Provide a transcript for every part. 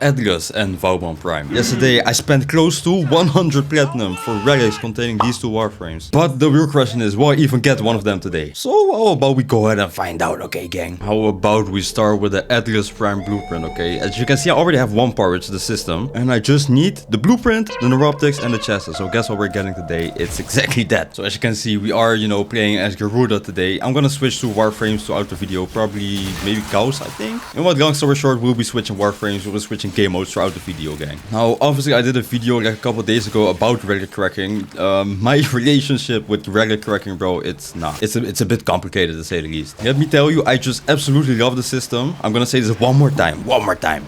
Atlas and Vauban Prime. Yesterday I spent close to 100 platinum for relics containing these two Warframes. But the real question is, will I even get one of them today? So how about we go ahead and find out, okay gang? How about we start with the Atlas Prime blueprint, okay? As you can see, I already have one part, which is the system. And I just need the blueprint, the neuroptics, and the chassis. So guess what we're getting today? It's exactly that. So as you can see, we are, playing as Garuda today. I'm gonna switch to Warframes throughout the video. Probably, maybe Chaos, I think. And what, long story short, we'll be switching Warframes. We'll be switching game modes throughout the video, gang. Now, obviously, I did a video like a couple days ago about relic cracking. My relationship with relic cracking, bro, it's a bit complicated to say the least. Let me tell you, I just absolutely love the system. I'm gonna say this one more time.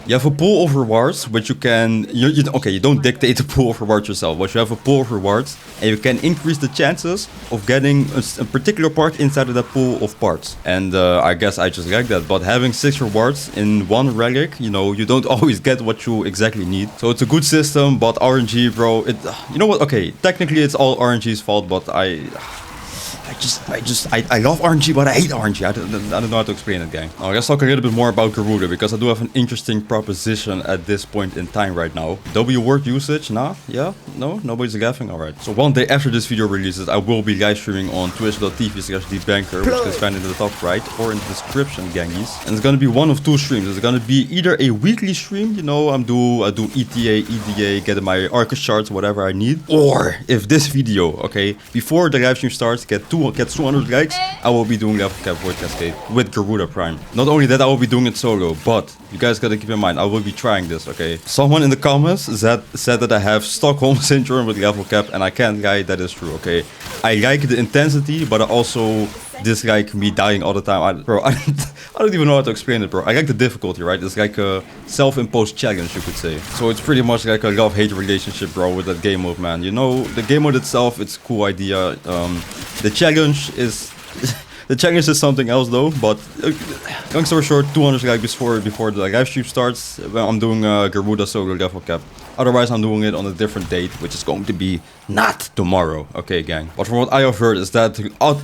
You have a pool of rewards, which you can, okay, you don't dictate the pool of rewards yourself, but you have a pool of rewards, and you can increase the chances of getting a particular part inside of that pool of parts. And I guess I just like that. But having 6 rewards in one relic, you don't always get what you exactly need. So it's a good system, but RNG, bro, you know what? Okay, technically it's all RNG's fault, but I love RNG, but I hate RNG. I don't know how to explain it, gang. Now, let's talk a little bit more about Garuda, because I do have an interesting proposition at this point in time right now. W word usage? Nah? Yeah? No? Nobody's laughing? Alright. So one day after this video releases, I will be live streaming on twitch.tv/dBankerr, which is found in the top right or in the description, gangies. And it's gonna be one of 2 streams. It's gonna be either a weekly stream, I do ETA, EDA, getting my Arcus charts, whatever I need. Or if this video, okay, before the live stream starts, gets 200 likes, I will be doing level cap void cascade with Garuda Prime. Not only that, I will be doing it solo, but you guys gotta keep in mind, I will be trying this, okay? Someone in the comments said that I have Stockholm syndrome with level cap, and I can't lie, that is true, okay? I like the intensity, but I also dislike me dying all the time. I don't even know how to explain it, bro. I like the difficulty, right? It's like a self-imposed challenge, you could say. So it's pretty much like a love-hate relationship, bro, with that game mode, man. The game mode itself, it's a cool idea. The challenge is the challenge is something else, though. But long story short, 200 likes before the live stream starts. Well, I'm doing Garuda solo level cap. Otherwise, I'm doing it on a different date, which is going to be not tomorrow. Okay, gang. But from what I have heard is that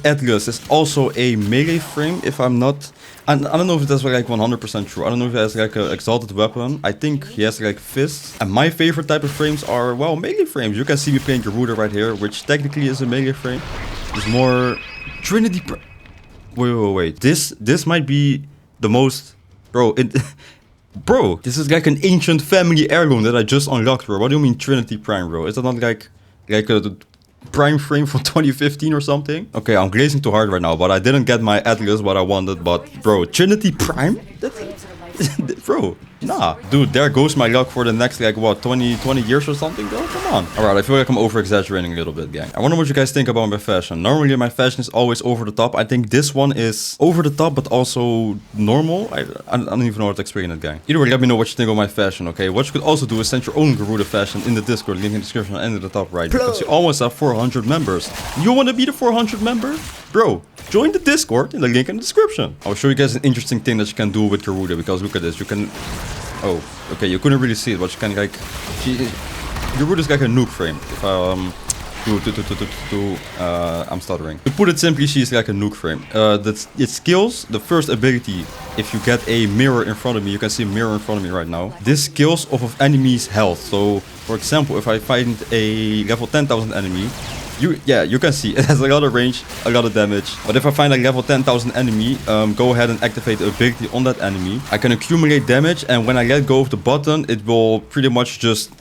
Atlas is also a melee frame, if I'm not... I don't know if that's like 100% true. I don't know if he has like an exalted weapon. I think he has like fists. And my favorite type of frames are, well, melee frames. You can see me playing Garuda right here, which technically is a melee frame. It's more... Trinity... Wait. This might be the most... Bro, this is like an ancient family heirloom that I just unlocked, bro. What do you mean Trinity Prime, bro? Is that not like a Prime frame from 2015 or something? Okay, I'm glazing too hard right now, but I didn't get my Atlas what I wanted. But bro, Trinity Prime? Bro, nah. Dude, there goes my luck for the next, like, what, 20 years or something, bro? Come on. Alright, I feel like I'm over-exaggerating a little bit, gang. I wonder what you guys think about my fashion. Normally, my fashion is always over the top. I think this one is over the top, but also normal. I don't even know how to explain it, gang. Either way, let me know what you think of my fashion, okay? What you could also do is send your own Garuda fashion in the Discord, link in the description and in the top right, because you almost have 400 members. You want to be the 400 member? Bro, join the Discord in the link in the description. I'll show you guys an interesting thing that you can do with Garuda, because look at this. You can... Oh, okay, you couldn't really see it, but you can like... Garuda is like a nuke frame. If I'm stuttering. To put it simply, she's like a nuke frame. It skills the first ability. If you get a mirror in front of me, you can see a mirror in front of me right now. This skills off of enemies' health. So, for example, if I find a level 10,000 enemy, you can see it has a lot of range, a lot of damage. But if I find a level 10,000 enemy, go ahead and activate the ability on that enemy. I can accumulate damage, and when I let go of the button, it will pretty much just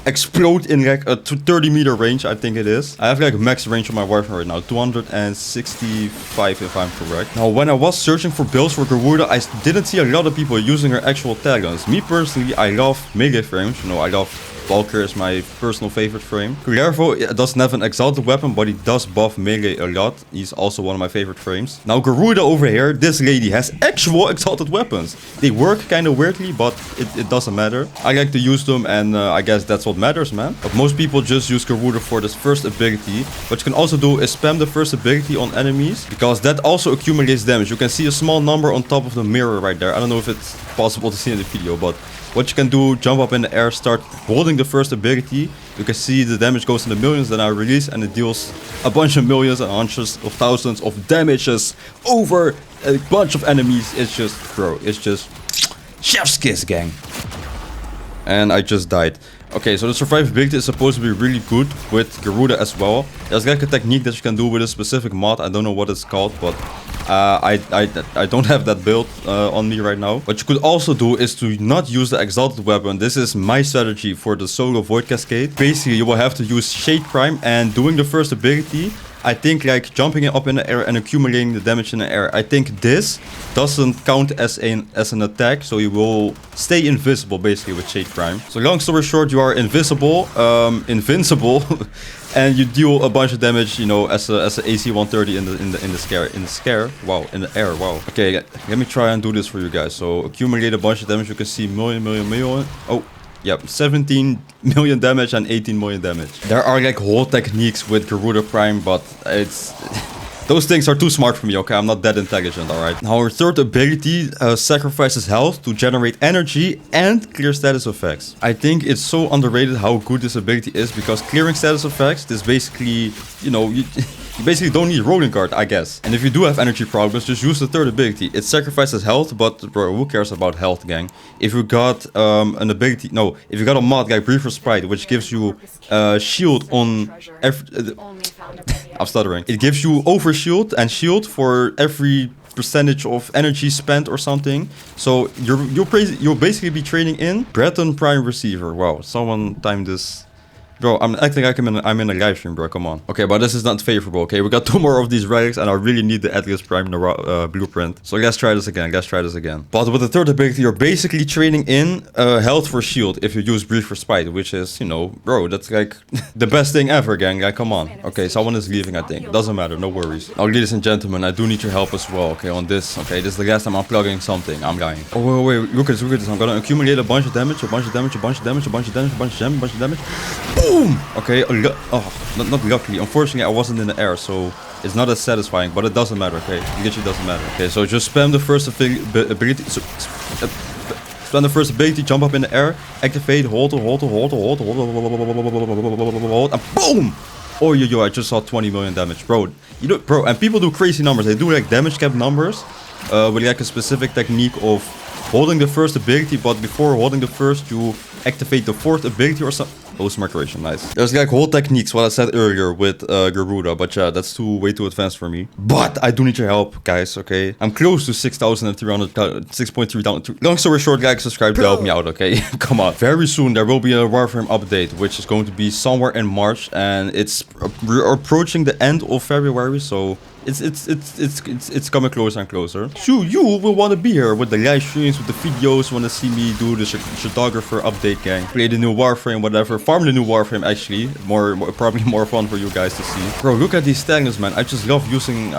explode in like a 30-meter range, I think it is. I have like max range on my Warframe right now, 265 if I'm correct. Now, when I was searching for builds for Garuda, I didn't see a lot of people using her actual talents. Me personally, I love melee frames. I love Valkyr is my personal favorite frame. Cuervo doesn't have an exalted weapon, but he does buff melee a lot. He's also one of my favorite frames. Now Garuda over here, this lady has actual exalted weapons. They work kind of weirdly, but it doesn't matter. I like to use them, and I guess that's what matters, man. But most people just use Garuda for this first ability. What you can also do is spam the first ability on enemies, because that also accumulates damage. You can see a small number on top of the mirror right there. I don't know if it's possible to see in the video, but what you can do, jump up in the air, start holding the first ability. You can see the damage goes in the millions, then I release, and it deals a bunch of millions and hundreds of thousands of damages over a bunch of enemies. It's just, bro, it's just chef's kiss, gang. And I just died. Okay, so the survivability is supposed to be really good with Garuda as well. There's like a technique that you can do with a specific mod. I don't know what it's called, but I don't have that build on me right now. What you could also do is to not use the exalted weapon. This is my strategy for the solo void cascade. Basically, you will have to use Shade Prime, and doing the first ability, I think like jumping up in the air and accumulating the damage in the air. I think this doesn't count as an attack, so you will stay invisible basically with Shade Prime. So long story short, you are invisible, invincible, and you deal a bunch of damage, you know, as a AC 130 in the scare. Wow, in the air. Wow. Okay, let me try and do this for you guys. So accumulate a bunch of damage. You can see million. Oh. Yep, 17 million damage and 18 million damage. There are like whole techniques with Garuda Prime, but it's... those things are too smart for me, okay? I'm not that intelligent, alright? Now, our third ability sacrifices health to generate energy and clear status effects. I think it's so underrated how good this ability is, because clearing status effects, this basically, you know, you basically don't need rolling guard, I guess. And if you do have energy problems, just use the third ability. It sacrifices health, but bro, who cares about health, gang? If you got an ability, no, if you got a mod like Briefer Sprite, which gives you shield on every... I'm stuttering. It gives you overshield and shield for every percentage of energy spent or something. So you'll basically be trading in Breton Prime Receiver. Wow, someone timed this. Bro, I'm acting like I'm in a live stream, bro. Come on. Okay, but this is not favorable. Okay, we got 2 more of these relics, and I really need the Atlas Prime blueprint. So let's try this again. But with the third ability, you're basically trading in health for shield if you use Brief for Spite, which is, you know, bro, that's like the best thing ever, gang. Like, come on. Okay, someone is leaving, I think. Doesn't matter. No worries. Now, ladies and gentlemen, I do need your help as well. Okay, on this. Okay, this is the last time I'm plugging something. I'm lying. Oh, wait. Look at this. I'm gonna accumulate a bunch of damage. Boom! Okay, not luckily. Unfortunately, I wasn't in the air, so it's not as satisfying, but it doesn't matter, okay? It literally doesn't matter. Okay, so just spam the first ability. Spam the first ability, jump up in the air, activate, hold, and boom! Oh, yo, I just saw 20 million damage, bro. You know, bro, and people do crazy numbers. They do like damage cap numbers with like a specific technique of holding the first ability, but before holding the first, you activate the fourth ability or something. Oh, smart creation, nice. There's like whole techniques, what I said earlier with Garuda, but yeah, that's way too advanced for me. But I do need your help, guys, okay? I'm close to 6,300, 6.3. Long story short, like, subscribe to help me out, okay? Come on. Very soon, there will be a Warframe update, which is going to be somewhere in March, and we're approaching the end of February, so it's coming closer and closer. So you will want to be here with the live streams, with the videos, want to see me do the photographer update, gang. Play the new Warframe, whatever. Farm the new Warframe, actually. Probably more fun for you guys to see. Bro, look at these stagnants, man. I just love using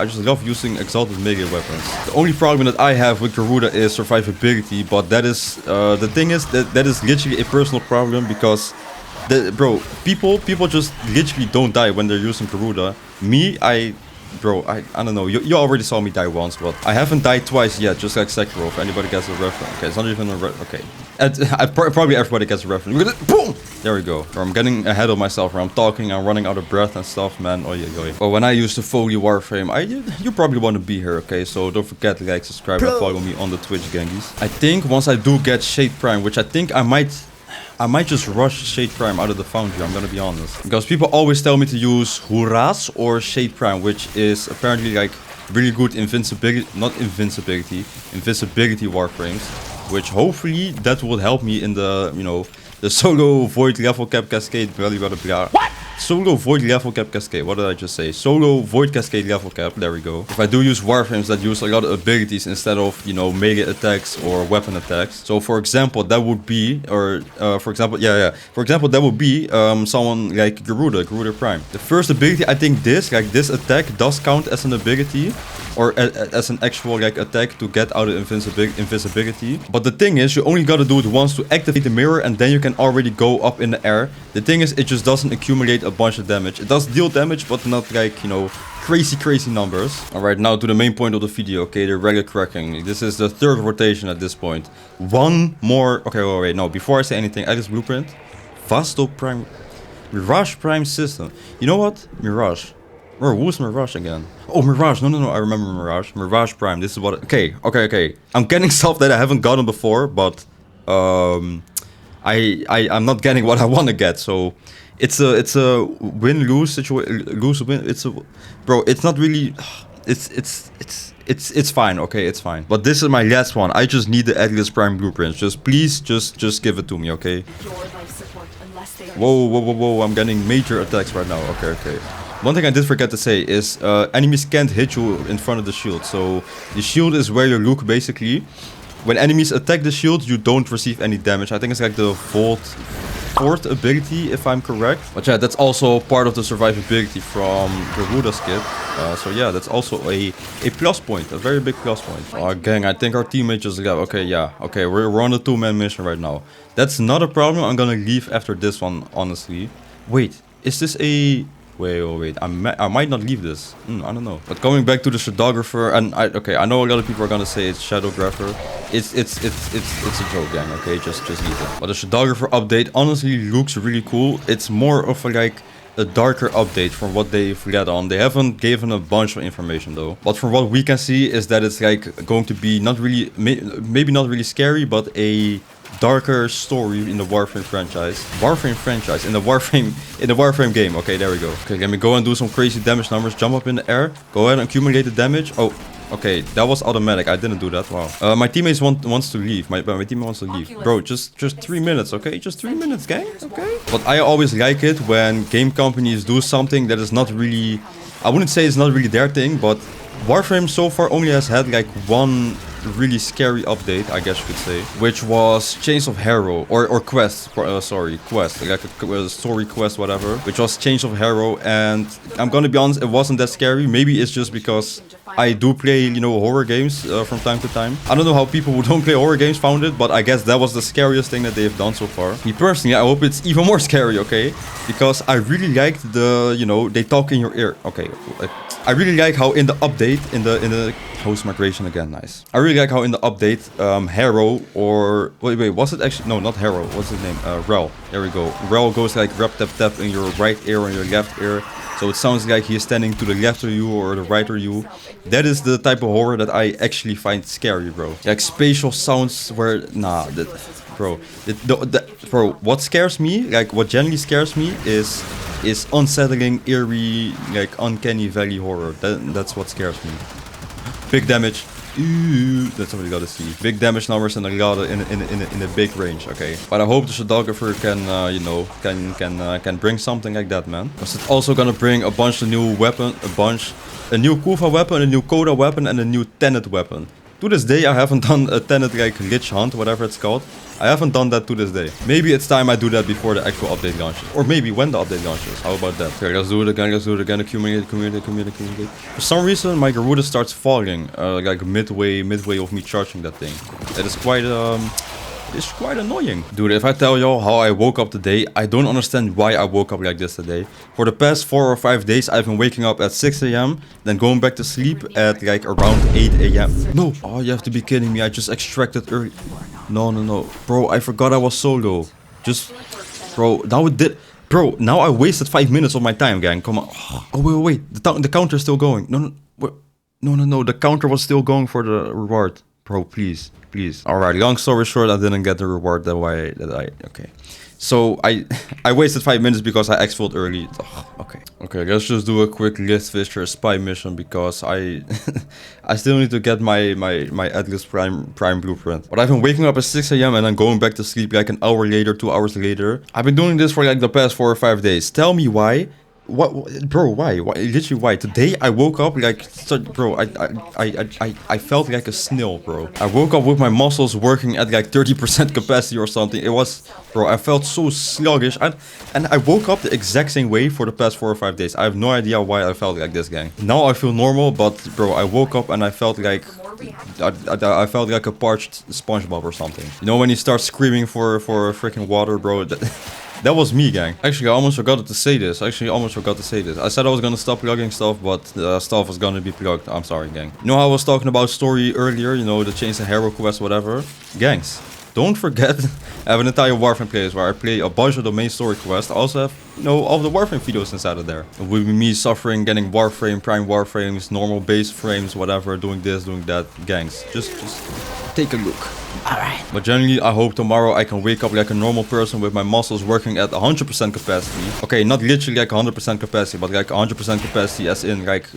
exalted melee weapons. The only problem that I have with Garuda is survivability, but that is the thing is that is literally a personal problem, because bro, people just literally don't die when they're using Garuda. Me, bro, I don't know. You already saw me die once, but I haven't died twice yet, just like Sekiro, if anybody gets a reference. Okay, it's not even a okay. Probably everybody gets a reference. Look at it. Boom! There we go. Or I'm getting ahead of myself, where I'm talking, I'm running out of breath and stuff, man. Oh, yeah. Oh, when I use the Foley Warframe, you probably want to be here, okay? So don't forget to like, subscribe, and follow me on the Twitch, gangies. I think once I do get Shade Prime, which I think I might just rush Shade Prime out of the foundry, I'm gonna be honest. Because people always tell me to use Huras or Shade Prime, which is apparently like really good invisibility Warframes. Which hopefully that will help me in the, you know, the solo void level cap cascade, blah. What? Solo void level cap cascade. What did I just say? Solo void cascade level cap. There we go. If I do use Warframes that use a lot of abilities instead of, you know, melee attacks or weapon attacks. So for example, that would be, for example, that would be someone like Garuda Prime. The first ability, I think this attack does count as an ability, or as an actual like attack to get out of invisibility. But the thing is, you only gotta do it once to activate the mirror, and then you can already go up in the air. The thing is, it just doesn't accumulate a bunch of damage. It does deal damage, but not like, you know, crazy numbers. Alright, now to the main point of the video, okay, the relic cracking. This is the third rotation at this point. One more. Okay, wait, no, before I say anything, at this blueprint, Vasto Prime, Mirage Prime system. You know what? Mirage. Or who's Mirage again? Oh, Mirage. No, I remember Mirage. Mirage Prime. This is what... Okay. I'm getting stuff that I haven't gotten before, but... I'm not getting what I want to get. So it's a win-lose situation, lose-win. It's a, bro, it's not really, it's fine, okay, it's fine. But this is my last one. I just need the Atlas Prime blueprints. Just please, just give it to me, okay? Whoa, whoa, whoa, whoa, I'm getting major attacks right now. Okay, okay. One thing I did forget to say is enemies can't hit you in front of the shield. So the shield is where you look, basically. When enemies attack the shield, you don't receive any damage. I think it's like the fourth ability, if I'm correct. But yeah, that's also part of the survivability from Garuda's kit. So yeah, that's also a plus point, a very big plus point. Oh, gang, I think our teammate just left. Okay, yeah, okay, we're on a 2-man mission right now. That's not a problem. I'm gonna leave after this one, honestly. Wait, is this a... Wait, I might not leave this. I don't know. But coming back to the Shadowgrapher, and I know a lot of people are gonna say it's Shadowgrapher. It's a joke, gang. Okay, just leave it. But the Shadowgrapher update honestly looks really cool. It's more of a darker update from what they've let on. They haven't given a bunch of information though. But from what we can see is that it's like going to be not really, maybe not really scary, but a darker story in the Warframe franchise. In the Warframe game. Okay, there we go. Okay, let me go and do some crazy damage numbers. Jump up in the air. Go ahead and accumulate the damage. Oh, okay, that was automatic. I didn't do that. Wow. My teammates wants to leave. My teammate wants to leave. Bro, just 3 minutes, okay? Just 3 minutes, gang. Okay. But I always like it when game companies do something that is not really, I wouldn't say it's not really their thing, but Warframe so far only has had like one really scary update, I guess you could say, which was Chains of Harrow or quest, quest, like a story quest, whatever, which was Chains of Harrow. And I'm gonna be honest, it wasn't that scary. Maybe it's just because I do play, you know, horror games from time to time. I don't know how people who don't play horror games found it, but I guess that was the scariest thing that they've done so far. Me personally, I hope it's even more scary, okay? Because I really liked the, you know, they talk in your ear. Okay, I really like how in the update, in the host migration again, nice. I really like how in the update, Harrow or wait, was it actually, no, not Harrow, what's his name? Rel, there we go. Rel goes like rap tap tap in your right ear or your left ear. So it sounds like he is standing to the left of you or the right of you. That is the type of horror that I actually find scary, bro. Like spatial sounds where, nah, bro, bro, what scares me, like what generally scares me is unsettling, eerie, like uncanny valley horror. That's what scares me. Big damage. Ooh, that's what we gotta see. Big damage numbers and a lot of, in a big range. Okay, but I hope the Shadowgrapher can you know, can bring something like that, man. Because it's also gonna bring a bunch of new weapon, a new Kufa weapon, a new Coda weapon, and a new Tenet weapon. To this day, I haven't done a Tenet like Lich Hunt, whatever it's called. I haven't done that to this day. Maybe it's time I do that before the actual update launches. Or maybe when the update launches. How about that? Okay, let's do it again, accumulate. For some reason, my Garuda starts falling, like midway of me charging that thing. It is quite annoying. Dude, if I tell y'all how I woke up today, I don't understand why I woke up like this today. For the past 4 or 5 days, I've been waking up at 6 AM, then going back to sleep at like around 8 AM. No! Oh, you have to be kidding me. I just extracted early. No. Bro, I forgot I was solo. Bro, now it did. Bro, now I wasted 5 minutes of my time, gang. Come on. Oh, wait. The counter's still going. No. The counter was still going for the reward. Bro, please. Alright, long story short, I didn't get the reward okay. So I wasted 5 minutes because I exfilled early. Okay, let's just do a quick List Fisher spy mission because I still need to get my Atlas Prime blueprint. But I've been waking up at 6 AM and then going back to sleep like an hour later, 2 hours later. I've been doing this for like the past 4 or 5 days. Tell me why. What, bro? Why? Literally, why? Today I woke up like, bro. I felt like a snail, bro. I woke up with my muscles working at like 30% capacity or something. It was, bro. I felt so sluggish, and I woke up the exact same way for the past 4 or 5 days. I have no idea why I felt like this, gang. Now I feel normal, but bro, I woke up and I felt like I felt like a parched SpongeBob or something. You know when you start screaming for freaking water, bro. That was me, gang. Actually, I almost forgot to say this. I said I was gonna stop plugging stuff, but stuff was gonna be plugged. I'm sorry, gang. You know how I was talking about story earlier? You know, the Chains of Harrow quest, whatever? Gangs. Don't forget, I have an entire Warframe playlist where I play a bunch of the main story quests. I also have, you know, all the Warframe videos inside of there. It will be me suffering, getting Warframe, prime Warframes, normal base frames, whatever, doing this, doing that, gangs. Just take a look. Alright. But generally, I hope tomorrow I can wake up like a normal person with my muscles working at 100% capacity. Okay, not literally like 100% capacity, but like 100% capacity as in like...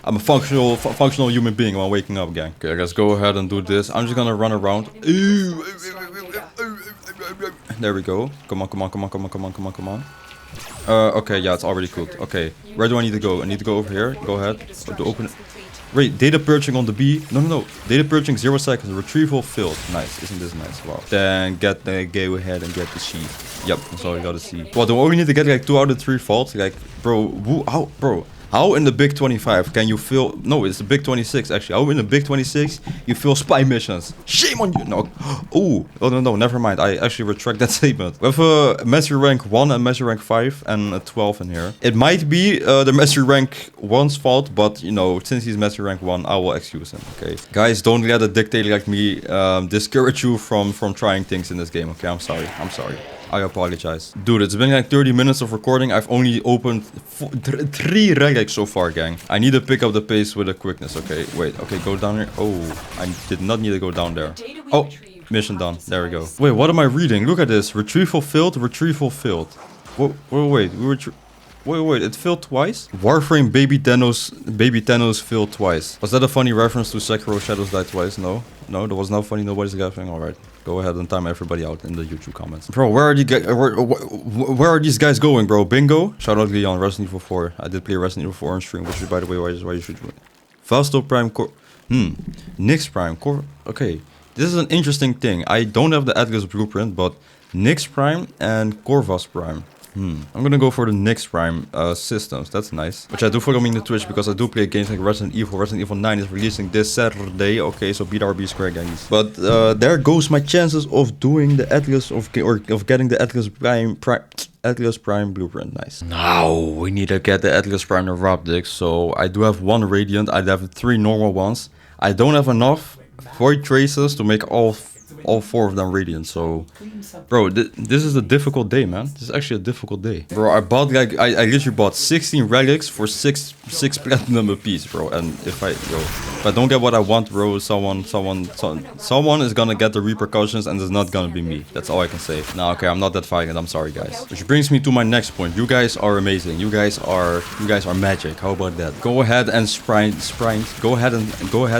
I'm a functional human being while waking up, gang. Okay, let's go ahead and do this. I'm just gonna run around. There we go. Come on, come on, come on, come on, come on, come on, come on. Okay, yeah, it's already cooked. Okay, where do I need to go? I need to go over here. Go ahead. To open it. Wait, data purging on the B. No. Data purging 0 seconds. Retrieval filled. Nice. Isn't this nice? Wow. Then go ahead and get the C. Yep, that's all you gotta see. Well, do we only need to get like 2 out of 3 faults? Like, bro, how in the Big 25 can you fill... No, it's the Big 26 actually. How in the Big 26 you fill spy missions? Shame on you! No. Ooh. Oh, no, never mind. I actually retract that statement. We have a Mastery Rank 1 and Mastery Rank 5 and a 12 in here. It might be the Mastery Rank 1's fault, but, you know, since he's Mastery Rank 1, I will excuse him, okay? Guys, don't let a dictator like me discourage you from trying things in this game, okay? I'm sorry. I apologize. Dude, it's been like 30 minutes of recording. I've only opened 3 relics so far, gang. I need to pick up the pace with a quickness, okay? Wait, okay, go down here. Oh, I did not need to go down there. Oh, mission done. There we go. Wait, what am I reading? Look at this. Retrieval failed, retrieval failed. Wait, Wait, it failed twice? Warframe baby Thanos failed twice. Was that a funny reference to Sekiro Shadows Die Twice? No, that was not funny. Nobody's laughing. Alright, go ahead and time everybody out in the YouTube comments. Bro, where are these guys going, bro? Bingo? Shout out Leon, Resident Evil 4. I did play Resident Evil 4 on stream, which is, by the way, why you should do it. Fasto Prime Core. Nyx Prime Core. Okay, this is an interesting thing. I don't have the Atlas blueprint, but Nyx Prime and Corvus Prime. I'm gonna go for the Nyx Prime systems. That's nice. Which I do follow me in the Twitch because I do play games like Resident Evil. Resident Evil 9 is releasing this Saturday. Okay, so beat RB Square, guys. But there goes my chances of doing the Atlas of getting the Atlas Prime blueprint. Nice. Now we need to get the Atlas Prime Neuroptics. So I do have 1 Radiant. I have 3 normal ones. I don't have enough Void Traces to make all 4 of them Radiant. So, bro, this is a difficult day, man. This is actually a difficult day, bro. I bought like I literally bought 16 relics for 6 platinum a piece, bro. And if I don't get what I want, bro, someone is gonna get the repercussions, and it's not gonna be me. That's all I can say. Nah, okay, I'm not that violent. I'm sorry, guys. Which brings me to my next point. You guys are amazing. You guys are magic. How about that? Go ahead and sprint. Go ahead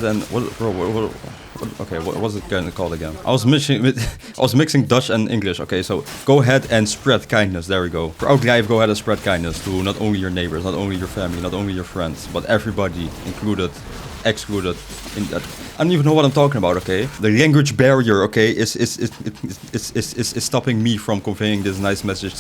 and what, bro? Okay, what was it called again? I was mixing Dutch and English. Okay, so go ahead and spread kindness. There we go. Throughout life, go ahead and spread kindness to not only your neighbors, not only your family, not only your friends, but everybody, included, excluded. I don't even know what I'm talking about. Okay, the language barrier. Okay, is stopping me from conveying this nice message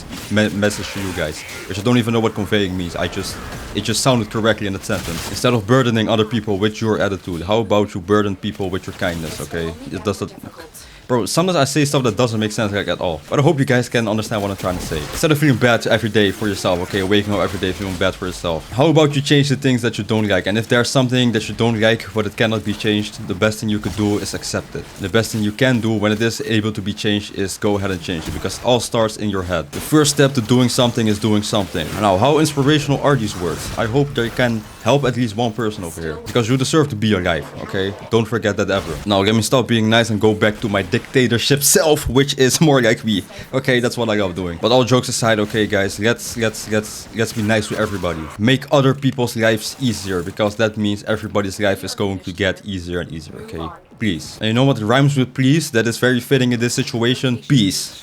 to you guys, which I don't even know what conveying means. It just sounded correctly in the sentence. Instead of burdening other people with your attitude, how about you burden people with your kindness? Okay, it does that. Bro, sometimes I say stuff that doesn't make sense like at all. But I hope you guys can understand what I'm trying to say. Instead of feeling bad every day for yourself, okay, waking up every day feeling bad for yourself. How about you change the things that you don't like? And if there's something that you don't like, but it cannot be changed, the best thing you could do is accept it. The best thing you can do when it is able to be changed is go ahead and change it, because it all starts in your head. The first step to doing something is doing something. Now, how inspirational are these words? I hope they can help at least one person over here, because you deserve to be alive, okay? Don't forget that ever. Now, let me stop being nice and go back to my dictatorship self, which is more like me. Okay, that's what I love doing. But all jokes aside, okay, guys, let's be nice to everybody. Make other people's lives easier, because that means everybody's life is going to get easier and easier, okay? Please. And you know what rhymes with please? That is very fitting in this situation. Peace.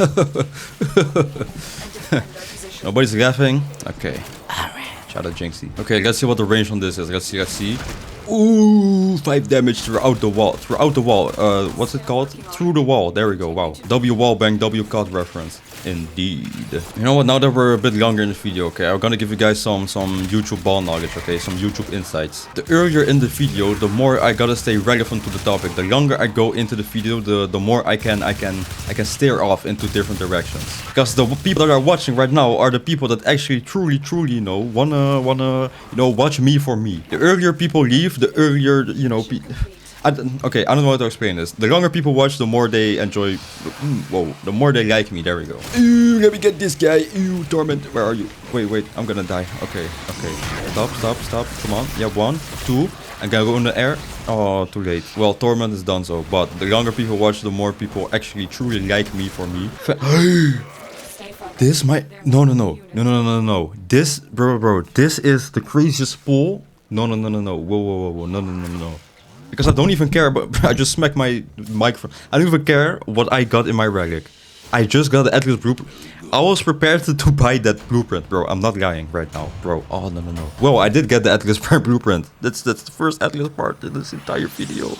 Nobody's laughing? Okay. Shout out Jinxie. Okay, let's see what the range on this is. Let's see. Ooh, 5 damage throughout the wall. What's it called? Through the wall. There we go. Wow. W wall bang, W cut reference. Indeed. You know what? Now that we're a bit longer in the video, okay, I'm gonna give you guys some YouTube ball knowledge, okay, some YouTube insights. The earlier in the video, the more I gotta stay relevant to the topic. The longer I go into the video, the more I can steer off into different directions. Because the people that are watching right now are the people that actually truly, you know, wanna watch me for me. The earlier people leave, the earlier, you know, Okay, I don't know how to explain this. The longer people watch, the more they enjoy. Whoa, the more they like me. There we go. Ooh, let me get this guy. Ooh, Torment, where are you? Wait, I'm gonna die. Okay. Stop. Come on. Yeah, 1, 2. I'm gonna go in the air. Oh, too late. Well, Torment is done so. But the longer people watch, the more people actually truly like me for me. This might... No. This, bro. This is the craziest pull. No. Whoa. No. Because I don't even care, but I just smacked my microphone. I don't even care what I got in my relic. I just got the Atlas blueprint. I was prepared to buy that blueprint, bro. I'm not lying right now, bro. Oh, no. Well, I did get the Atlas blueprint. That's the first Atlas part in this entire video.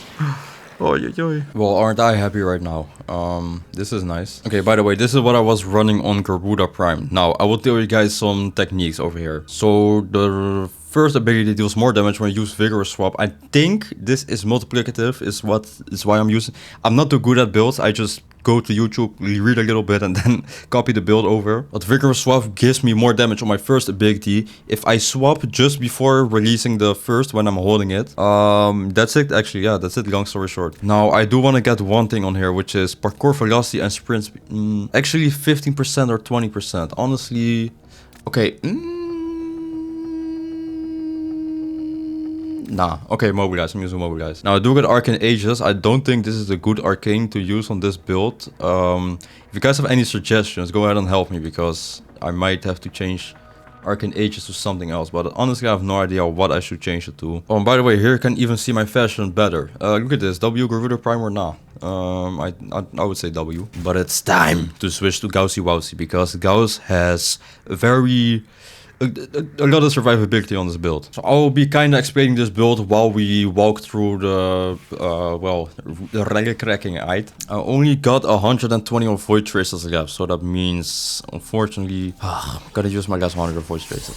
Oh, yo. Well, aren't I happy right now? This is nice. Okay, by the way, this is what I was running on Garuda Prime. Now, I will tell you guys some techniques over here. So, the first ability deals more damage when you use Vigorous Swap. I think this is multiplicative, is why I'm using. I'm not too good at builds. I just go to YouTube, read a little bit, and then copy the build over. But Vigorous Swap gives me more damage on my first ability if I swap just before releasing the first when I'm holding it. That's it, actually. Yeah, that's it, long story short. Now, I do want to get one thing on here, which is parkour velocity and sprint speed. Actually, 15% or 20%. Honestly, okay. Nah, okay, mobilize. I'm using mobilize. Now, I do get arcane ages. I don't think this is a good arcane to use on this build. If you guys have any suggestions, go ahead and help me, because I might have to change arcane ages to something else. But honestly, I have no idea what I should change it to. Oh, and by the way, here you can even see my fashion better. Look at this. W Garuda Prime or nah? I would say W. But it's time to switch to Gaussy Wowsy, because Gauss has a lot of survivability on this build. So I'll be kind of explaining this build while we walk through the relic cracking height. I only got 120 on Void Tracers left, so that means, unfortunately, I'm gonna use my last 100 Void Tracers.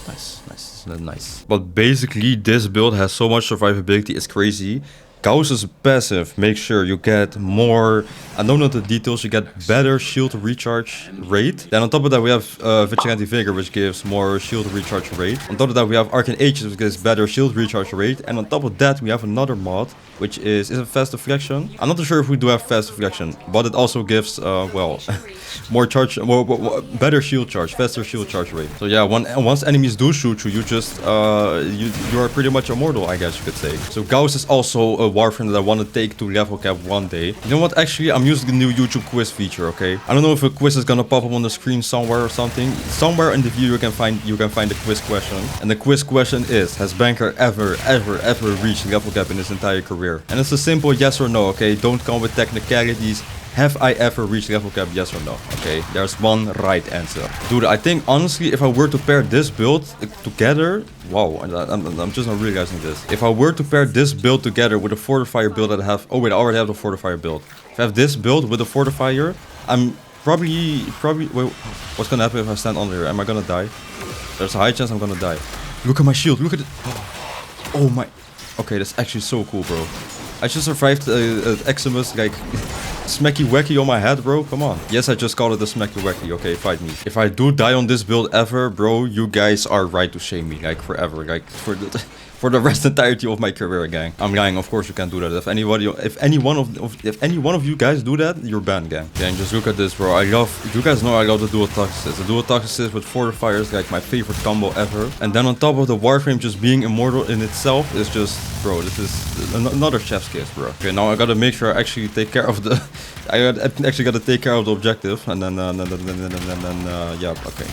Nice. But basically, this build has so much survivability, it's crazy. Gauss's passive makes sure you get more, I don't know the details, you get better shield recharge rate. Then on top of that we have Vigilante Vigor, which gives more shield recharge rate. On top of that we have Arcane Aegis, which gives better shield recharge rate. And on top of that we have another mod, which is it Fast Deflection? I'm not too sure if we do have Fast Deflection, but it also gives, well, more charge, better shield charge, faster shield charge rate. So yeah, once enemies do shoot you, you just, you are pretty much immortal, I guess you could say. So Gauss is also a Warframe that I want to take to level cap one day. You know what, actually, I'm using the new YouTube quiz feature, okay? I don't know if a quiz is gonna pop up on the screen somewhere or something. Somewhere in the view you can find the quiz question. And the quiz question is, has Banker ever reached level cap in his entire career? And it's a simple yes or no, okay? Don't come with technicalities. Have I ever reached level cap, yes or no? Okay, there's one right answer. Dude, I think honestly, if I were to pair this build together, wow, I'm just not realizing this. If I were to pair this build together with a fortifier build that I have, oh wait, I already have the fortifier build. If I have this build with a fortifier, I'm probably, wait, what's gonna happen if I stand under here? Am I gonna die? There's a high chance I'm gonna die. Look at my shield, look at it. Oh my, okay, that's actually so cool, bro. I just survived Eximus, like, smacky wacky on my head, bro. Come on. Yes, I just called it a smacky wacky. Okay, fight me. If I do die on this build ever, bro, you guys are right to shame me, like, forever. Like, for the rest entirety of my career, gang. I'm lying, of course you can't do that. If any one of you guys do that, you're banned, gang. Gang, just look at this, bro. You guys know I love the dual toxicist. The dual toxicist with fortifiers, like my favorite combo ever. And then on top of the Warframe just being immortal in itself is just, bro, this is another chef's kiss, bro. Okay, now I gotta make sure I actually take care of the, I actually gotta take care of the objective. And then, yeah, okay.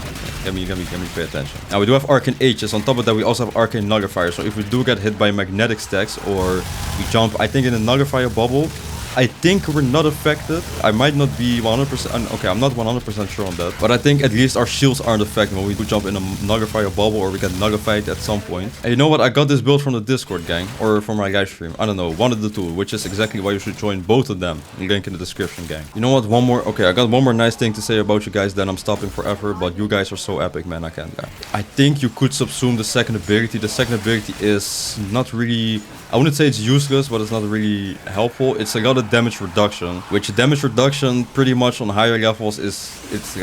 Let me pay attention. Now we do have Arcane Aegis. On top of that, we also have Arcane Nullifier. So if we do get hit by magnetic stacks or we jump, I think in a Nullifier bubble, I think we're not affected. I might not be 100%, okay, I'm not 100% sure on that. But I think at least our shields aren't affected when we do jump in a Nullifier bubble or we get nullified at some point. And you know what, I got this build from the Discord, gang. Or from my live stream, I don't know, one of the two. Which is exactly why you should join both of them. Link in the description, gang. You know what, one more, okay, I got one more nice thing to say about you guys, then I'm stopping forever. But you guys are so epic, man, I can't lie. I think you could subsume the second ability. The second ability is not really, I wouldn't say it's useless, but it's not really helpful. It's a lot of damage reduction, which damage reduction pretty much on higher levels it's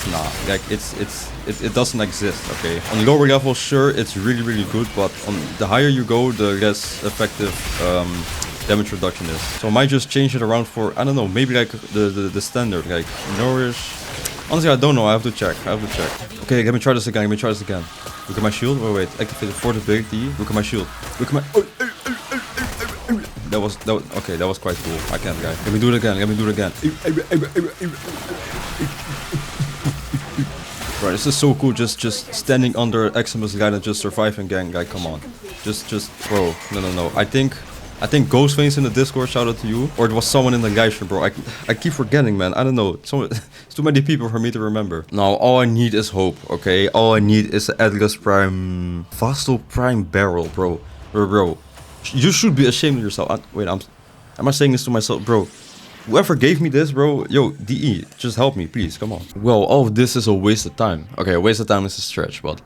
not like it doesn't exist. Okay, on lower levels, sure, it's really good, but on the higher you go, the less effective damage reduction is. So I might just change it around for, I don't know, maybe like the standard, like nourish. Honestly, I don't know. I have to check. Okay, let me try this again. Look at my shield. Wait. Activate the fourth ability. Look at my shield. Look at my. That was okay. That was quite cool. I can't, guy. Let me do it again. Right, this is so cool. Just standing under Eximus guy and just surviving, gang. Guy, come on. Just, bro. No. I think Ghostface in the Discord, shout out to you. Or it was someone in the live stream, bro. I keep forgetting, man. I don't know. It's too many people for me to remember. Now, all I need is hope, okay? All I need is the Atlas Prime... Vastal Prime Barrel, bro. Bro. You should be ashamed of yourself. Wait, am I saying this to myself? Bro, whoever gave me this, bro, yo, DE, just help me, please, come on. Well, all of this is a waste of time. Okay, a waste of time is a stretch, but...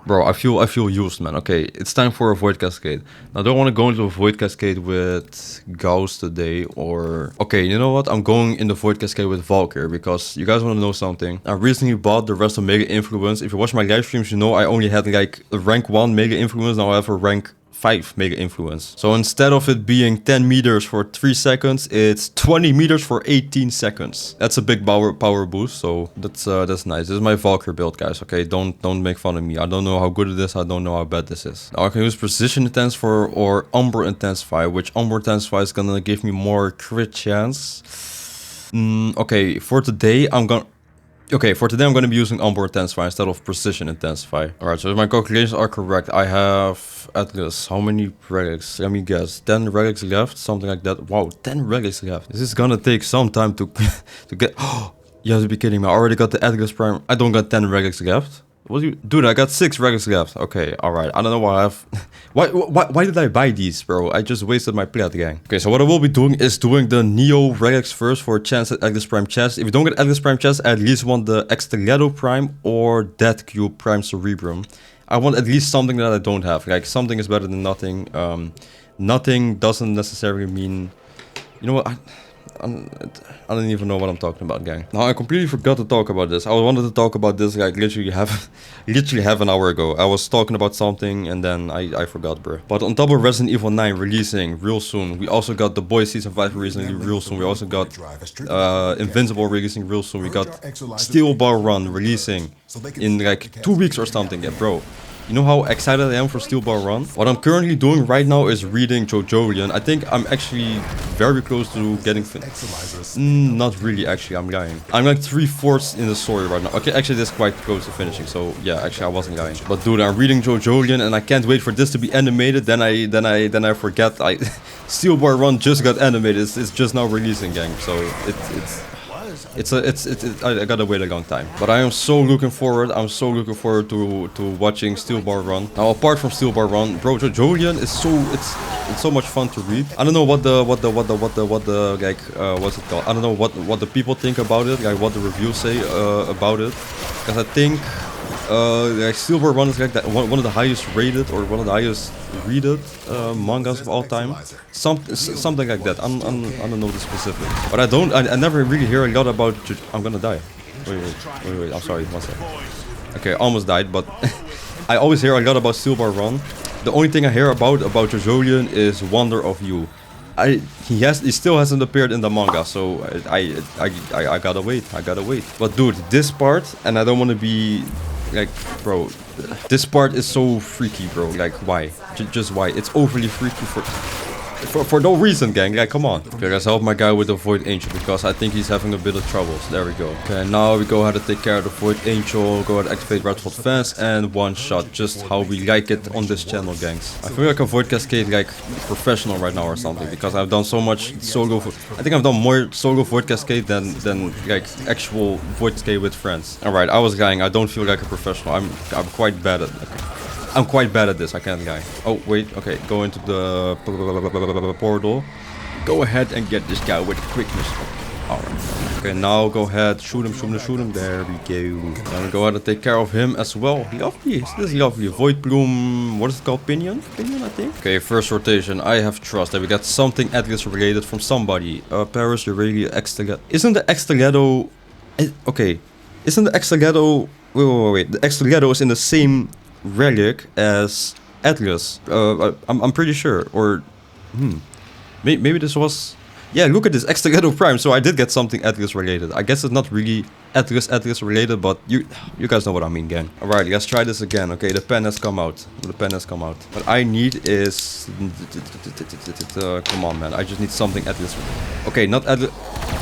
Bro, I feel used, man. Okay, it's time for a Void Cascade. Now, I don't want to go into a Void Cascade with Gauss today, or... Okay, you know what? I'm going in the Void Cascade with Valkyr, because you guys want to know something. I recently bought the rest of Mega Influence. If you watch my live streams, you know I only had like a rank 1 Mega Influence. Now I have a rank 5 Mega Influence. So instead of it being 10 meters for 3 seconds, it's 20 meters for 18 seconds. That's a big power boost, so that's nice. This is my Valkyr build, guys, okay? Don't make fun of me. I don't know how good it is, I don't know how bad this is. Now I can use Precision Intensify or Umbra Intensify, which Umbra Intensify is gonna give me more crit chance. Okay, for today I'm gonna be using Umbra Intensify instead of Precision Intensify. Alright, so if my calculations are correct, I have Atlas. How many relics? Let me guess. 10 relics left, something like that. Wow, 10 relics left. This is gonna take some time to get. Oh, you have to be kidding me. I already got the Atlas Prime. I don't got 10 relics left. What do you, dude? I got 6 relics left. Okay, all right. I don't know why I have. Why did I buy these, bro? I just wasted my plat, gang. Okay, so what I will be doing is doing the Neo relics first for a chance at Atlas Prime chest. If you don't get Atlas Prime chest, I at least want the Exteledo Prime or Death Cube Prime Cerebrum. I want at least something that I don't have. Like, something is better than nothing. Nothing doesn't necessarily mean... You know what? I don't even know what I'm talking about, gang. Now, I completely forgot to talk about this. I wanted to talk about this like literally half an hour ago. I was talking about something and then I forgot, bro. But on top of Resident Evil 9 releasing real soon, we also got The Boys Season 5 releasing real soon. We also got Invincible releasing real soon. We got Steel Bar Run releasing in like 2 weeks or something, yeah, bro. You know how excited I am for Steel Bar Run? What I'm currently doing right now is reading JoJolion. I think I'm actually very close to getting not really, actually, I'm lying. I'm like 3/4 in the story right now. Okay, actually this is quite close to finishing, so yeah, actually I wasn't lying. But dude, I'm reading JoJolion and I can't wait for this to be animated. Then I forget Steel Bar Run just got animated. It's just now releasing, gang. So I gotta wait a long time, but I am so looking forward. I'm so looking forward to watching Steel Bar Run. Now, apart from Steel Bar Run, bro, JoJolion is it's so much fun to read. I don't know what the like what's it called? I don't know what the people think about it, like what the reviews say about it, because I think like Steel Bar Run is like that one of the highest rated or one of the highest readed mangas of all time. Something like that. I don't know the specifics, but I never really hear a lot about. I'm gonna die. Wait. I'm sorry. One second. Okay, almost died, but I always hear a lot about Steel Bar Run. The only thing I hear about JoJolion is Wonder of You. He still hasn't appeared in the manga, so I gotta wait. But dude, this part, and I don't want to be like, bro, this part is so freaky, bro. Like, why? Just why? It's overly freaky for no reason, gang. Like, come on. Okay, let's help my guy with the Void Angel, because I think he's having a bit of troubles. There we go. Okay, now we go ahead and take care of the Void Angel. Go ahead and activate Red Spot Fence and one shot, just how we like it on this channel, gangs. I feel like a Void Cascade like professional right now or something, because I've done so much solo. I think I've done more solo Void Cascade than like actual Void Cascade with friends. All right, I was lying. I don't feel like a professional. I'm quite bad at it. I'm quite bad at this, I can't lie. Oh, wait, okay, go into the portal. Go ahead and get this guy with quickness. Alright. Okay, now go ahead, shoot him. There we go. Then go ahead and take care of him as well. Lovely, this is lovely. Void Bloom, what is it called? Pinion, I think. Okay, first rotation. I have trust that we got something Atlas related from somebody. Paris, Aurelia, Exteledo. Isn't the Exteledo... Okay, isn't the Exteledo... Wait. The Exteledo is in the same relic as Atlas. I'm pretty sure. Or Maybe this was... Yeah, look at this, extra ghetto prime. So I did get something Atlas related. I guess it's not really Atlas related, but you guys know what I mean, gang. Alright, let's try this again. Okay, the pen has come out. The pen has come out. What I need is... come on, man. I just need something Atlas. Okay, not Atlas...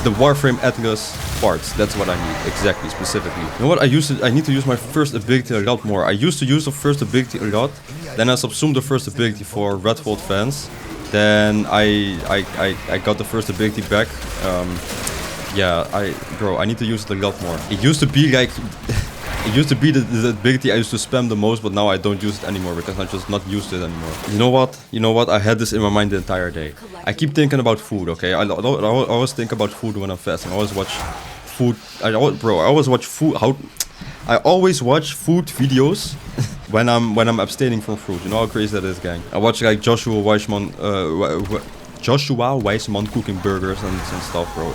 The Warframe Atlas parts. That's what I need. Exactly, specifically. You know what? I need to use my first ability a lot more. I used to use the first ability a lot. Then I subsumed the first ability for Red Vault fans. Then I got the first ability back. Yeah, bro, I need to use it a lot more. It used to be like, it used to be the ability I used to spam the most, but now I don't use it anymore because I'm just not used to it anymore. You know what? You know what? I had this in my mind the entire day. I keep thinking about food, okay? I always think about food when I'm fasting. I always watch food. I always watch food. I always watch food videos when I'm abstaining from fruit. You know how crazy that is, gang. I watch like Joshua Weissman cooking burgers and stuff, bro.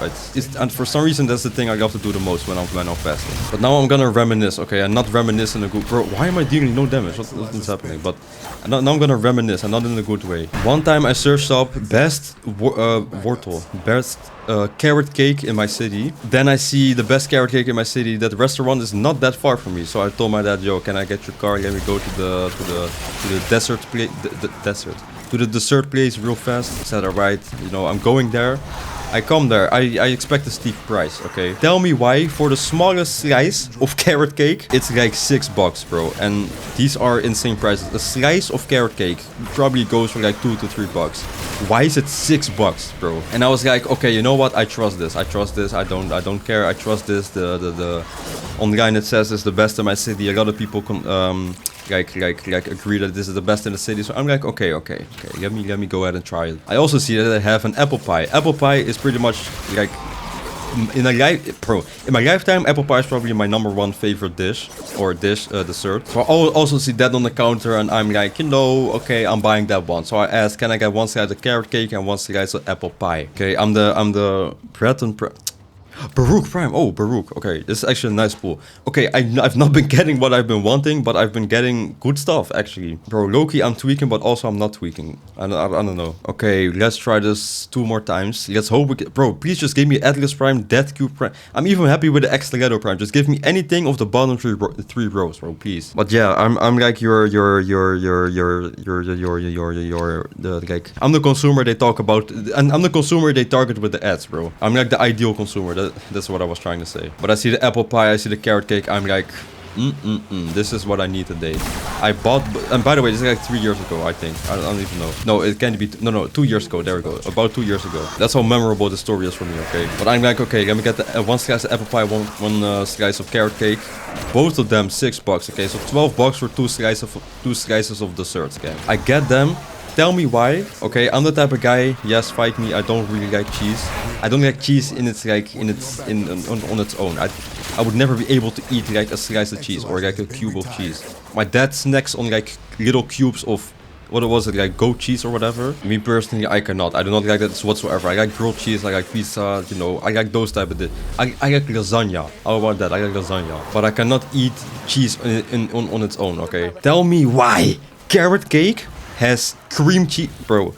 And for some reason that's the thing I love to do the most when I'm fasting. But now I'm gonna reminisce, okay? And not reminisce in a good... Bro, why am I dealing no damage? What is happening? But now I'm gonna reminisce and not in a good way. One time I searched up best carrot cake in my city. Then I see the best carrot cake in my city. That restaurant is not that far from me. So I told my dad, yo, can I get your car? Let me go to the dessert place. To the dessert place real fast. I said, alright, you know, I'm going there. I come there, I expect a steep price, okay? Tell me why, for the smallest slice of carrot cake, it's like $6, bro. And these are insane prices. A slice of carrot cake probably goes for like $2 to $3. Why is it $6, bro? And I was like, okay, you know what? I trust this. I trust this. I don't care. I trust this. The online it says it's the best in my city. A lot of people like agree that this is the best in the city. So I'm like, okay. Let me go ahead and try it. I also see that I have an apple pie. Apple pie is pretty much like in my lifetime, apple pie is probably my #1 favorite dish or dessert. So I also see that on the counter and I'm like, you know, okay, I'm buying that one. So I asked, can I get one slice of carrot cake and one slice of apple pie? Okay, I'm the Baruch Prime. Oh, Baruch. Okay, this is actually a nice pool. Okay, I've not been getting what I've been wanting, but I've been getting good stuff, actually. Bro, low-key, I'm tweaking, but also I'm not tweaking. I don't know. Okay, let's try this 2 more times. Let's hope we get... Bro, please just give me Atlas Prime, Death Cube Prime. I'm even happy with the extra Ghetto Prime. Just give me anything of the bottom 3 rows, bro, please. But yeah, I'm like I'm the consumer they talk about, and I'm the consumer they target with the ads, bro. I'm like the ideal consumer. That's what I was trying to say. But I see the apple pie, I see the carrot cake. I'm like, this is what I need today. I bought, and by the way, this is like 3 years ago, I think. I don't even know. No, it can't be. No, 2 years ago. There we go. About 2 years ago. That's how memorable the story is for me. Okay. But I'm like, okay, let me get the one slice of apple pie, one slice of carrot cake. Both of them $6. Okay, so $12 for two slices of desserts. Okay, I get them. Tell me why. Okay, I'm the type of guy, yes, fight me, I don't really like cheese. I don't like cheese on its own. I would never be able to eat like a slice of cheese or like a cube of cheese. My dad snacks on like little cubes of, what was it, like goat cheese or whatever. Me personally, I cannot. I do not like that whatsoever. I like grilled cheese, I like pizza, you know, I like those type of things. I like lasagna. How about that? I like lasagna. But I cannot eat cheese on its own, okay? Tell me why carrot cake has cream cheese, bro.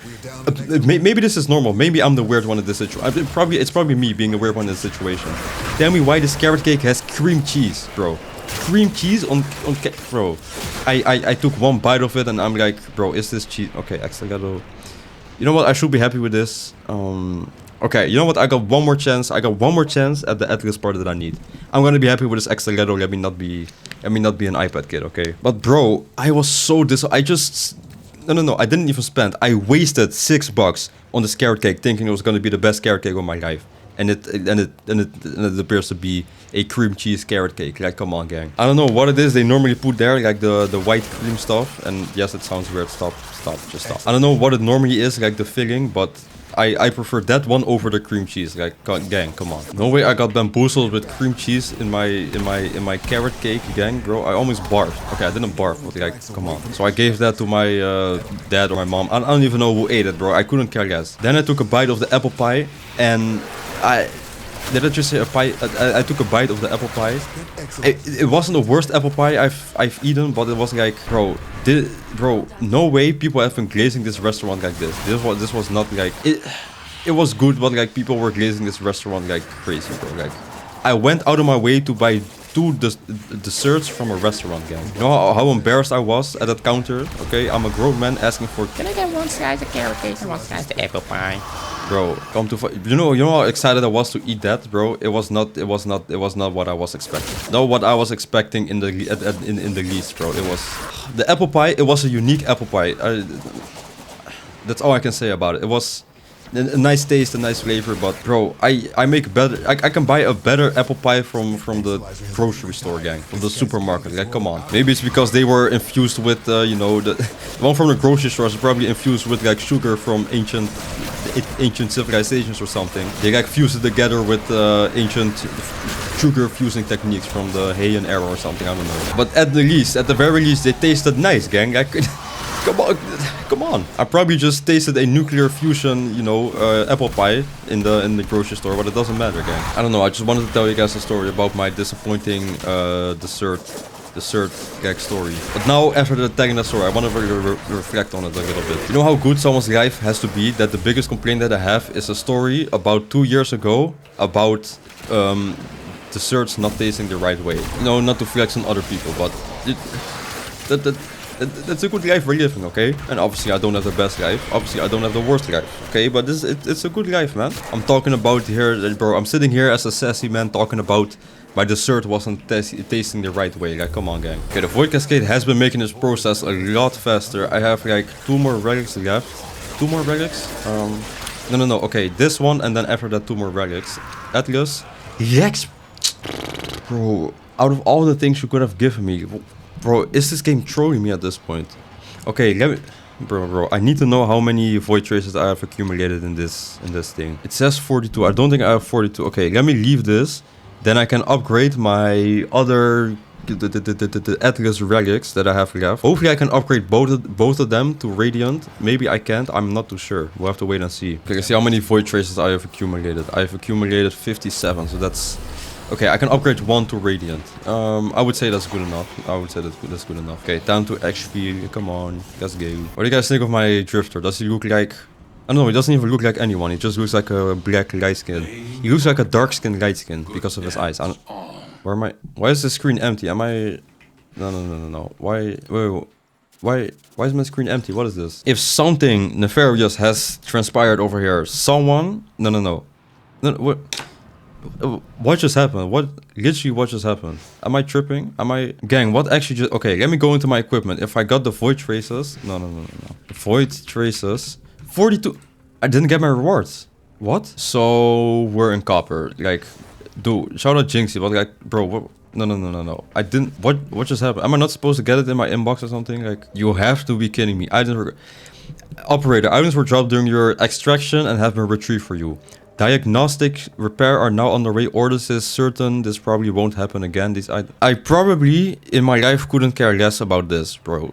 Maybe this is normal. Maybe I'm the weird one in this situation. It's probably me being the weird one in this situation. Tell me why this carrot cake has cream cheese, bro. Cream cheese on cake, bro. I took one bite of it and I'm like, bro, is this cheese? Okay, extra ghetto. You know what? I should be happy with this. Okay, you know what? I got one more chance. I got one more chance at the Atlas part that I need. I'm gonna be happy with this extra ghetto. Let me not be an iPad kid, okay? But bro, I was so No, I didn't even spend. I wasted $6 on this carrot cake thinking it was going to be the best carrot cake of my life. And it appears to be a cream cheese carrot cake. Like, come on, gang. I don't know what it is they normally put there, like the white cream stuff. And yes, it sounds weird. Stop, just stop. I don't know what it normally is, like the filling, but I prefer that one over the cream cheese. Like, gang, come on. No way I got bamboozled with cream cheese in my carrot cake, gang, bro. I almost barfed. Okay, I didn't barf, but like, come on. So I gave that to my dad or my mom. I don't even know who ate it, bro. I couldn't care less. Then I took a bite of the apple pie, and Did I just say a pie? I took a bite of the apple pie. It wasn't the worst apple pie I've eaten, but it was like, bro, no way people have been glazing this restaurant like this. This was not like it. It was good, but like people were glazing this restaurant like crazy, bro. Like I went out of my way to buy 2 desserts from a restaurant, gang. You know how embarrassed I was at that counter? Okay, I'm a grown man asking for, can I get 1 slice of carrot cake and 1 slice of apple pie? Bro, come to you know how excited I was to eat that, bro. It was not what I was expecting. No, what I was expecting in the least, bro. It was the apple pie. It was a unique apple pie. That's all I can say about it. It was a nice taste, a nice flavor, but bro, I make better. I can buy a better apple pie from the grocery store, gang, from the supermarket. Like, come on. Maybe it's because they were infused with, you know, the one from the grocery store is probably infused with like sugar from ancient civilizations or something. They like fuse it together with ancient sugar fusing techniques from the Heian era or something. I don't know. But at the very least, they tasted nice, gang. Come on. I probably just tasted a nuclear fusion, you know, apple pie in the grocery store, but it doesn't matter, gang. I don't know. I just wanted to tell you guys a story about my disappointing dessert gag story. But now, after telling that story, I want to reflect on it a little bit. You know how good someone's life has to be? That the biggest complaint that I have is a story about 2 years ago about desserts not tasting the right way. No, not to flex on other people, but that's a good life we're living, okay? And obviously I don't have the best life. Obviously I don't have the worst life, okay? But it's a good life, man. I'm talking about here, bro. I'm sitting here as a sassy man talking about my dessert wasn't tasting the right way. Like, come on, gang. Okay, the Void Cascade has been making this process a lot faster. I have like 2 more relics left. 2 more relics? No. Okay, this one and then after that 2 more relics. Atlas. Yes. Bro, out of all the things you could have given me, bro, is this game trolling me at this point? Okay, let me... Bro, I need to know how many void traces I have accumulated in this thing. It says 42. I don't think I have 42. Okay, let me leave this. Then I can upgrade my other... The Atlas relics that I have left. Hopefully I can upgrade both of them to Radiant. Maybe I can't. I'm not too sure. We'll have to wait and see. Okay, let's see how many void traces I have accumulated. I have accumulated 57. So that's... Okay, I can upgrade 1 to Radiant. I would say that's good enough. That's good enough. Okay, time to XP. Come on, let's go. What do you guys think of my Drifter? Does he look like... I don't know, he doesn't even look like anyone. He just looks like a black light skin. He looks like a dark skin light skin because of his eyes. Where am I? Why is the screen empty? Am I... No. Why is my screen empty? What is this? If something nefarious has transpired over here, someone... No, what... What just happened? What just happened? Am I tripping? Gang, what actually just... Okay, let me go into my equipment. If I got the void traces... No. Void traces... 42... I didn't get my rewards. What? So, we're in copper. Like, dude, shout out Jinxie, but like, bro, what... No. I didn't... What just happened? Am I not supposed to get it in my inbox or something? Like, you have to be kidding me. I didn't... Operator, items were dropped during your extraction and have been retrieved for you. Diagnostic repair are now underway. Orders is certain this probably won't happen again. I probably in my life couldn't care less about this, bro.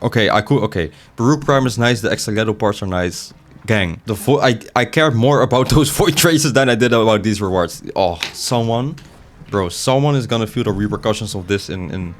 Okay, okay. Baruch Prime is nice. The Exaleto parts are nice. Gang, I cared more about those void traces than I did about these rewards. Oh, someone is gonna feel the repercussions of this on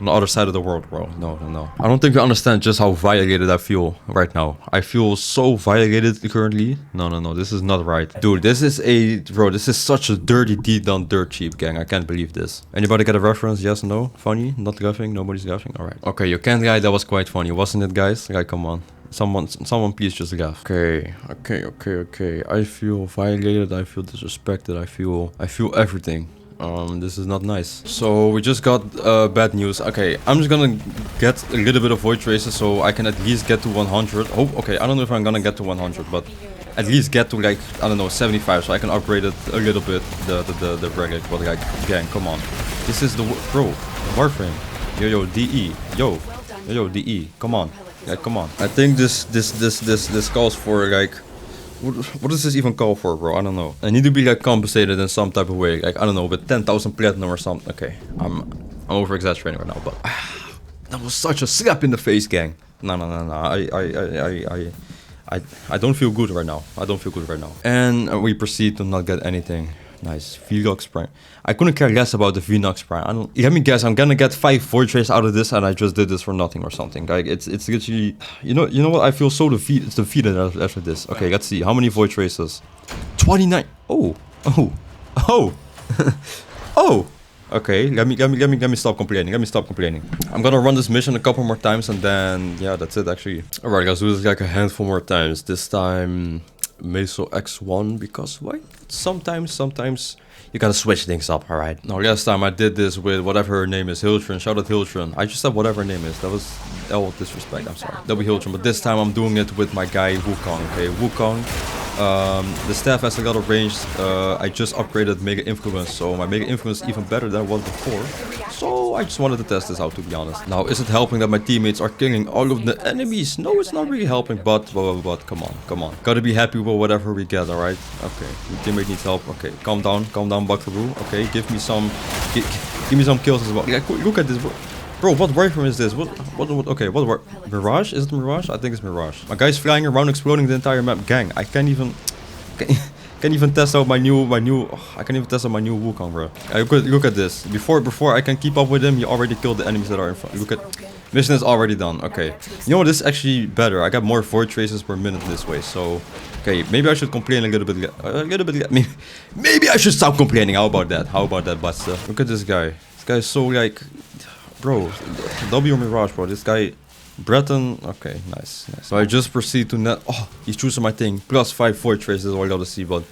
the other side of the world, bro. No. I don't think you understand just how violated I feel right now. I feel so violated currently. No. This is not right. Dude, this is such a dirty deed done dirt cheap, gang. I can't believe this. Anybody get a reference? Yes, no? Funny? Not laughing? Nobody's laughing? Alright. Okay, you can't lie. That was quite funny, wasn't it, guys? Like, come on. Someone please just laugh. Okay. I feel violated. I feel disrespected. I feel everything. This is not nice. So we just got bad news. Okay, I'm just gonna get a little bit of void traces so I can at least get to 100. Oh, okay, I don't know if I'm gonna get to 100, but at least get to like, I don't know, 75 so I can upgrade it a little bit, the relic. But like, gang, come on. This is the, bro, Warframe. Yo, DE. Yo, DE. Come on. Yeah, come on. I think this calls for like... What does this even call for, bro? I don't know. I need to be like compensated in some type of way. Like, I don't know, with 10,000 platinum or something. Okay, I'm over exaggerating right now, but that was such a slap in the face, gang. No. I don't feel good right now. And we proceed to not get anything. Nice. Vlox Prime. I couldn't care less about the Vlox Prime. I don't... Let me guess, I'm gonna get 5 Void Rays out of this and I just did this for nothing or something. Like, it's literally... You know what? I feel so defeated after this. Okay, let's see. How many Void Races? 29! Oh! Oh! Oh! Oh! Okay, let me stop complaining. Let me stop complaining. I'm gonna run this mission a couple more times and then... Yeah, that's it actually. Alright, let's do this like a handful more times. This time... Meso X1, because why? Sometimes you gotta switch things up, alright? Now last time I did this with whatever her name is, Hiltron, shout out Hiltron. I just said whatever her name is, that was all disrespect, I'm sorry. That'll be Hiltron, but this time I'm doing it with my guy Wukong, okay? Wukong, the staff has a lot of range, I just upgraded Mega Influence, so my Mega Influence is even better than it was before. So I just wanted to test this out, to be honest. Now, is it helping that my teammates are killing all of the enemies? No, it's not really helping, but come on. Gotta be happy with whatever we get, alright? Okay, your teammate needs help. Okay, calm down, Buckaroo. Okay, give me some kills as well. Yeah, look at this, bro. What Warframe is this? Okay, Mirage? Is it Mirage? I think it's Mirage. My guy's flying around, exploding the entire map. Gang, I can't even test out my new I can't even test out my new Wukong, bro. Look at this. Before I can keep up with him, he already killed the enemies that are in front. Look at mission is already done. Okay. You know what, this is actually better. I got more Void Traces per minute this way, so okay, maybe I should complain a little bit. Maybe I should stop complaining. How about that? But look at this guy. This guy is so like, bro, W Mirage, bro. This guy Breton, okay, nice. So I just proceed to net. Oh, he's choosing my thing. Plus 5 Void Traces is all I gotta see, but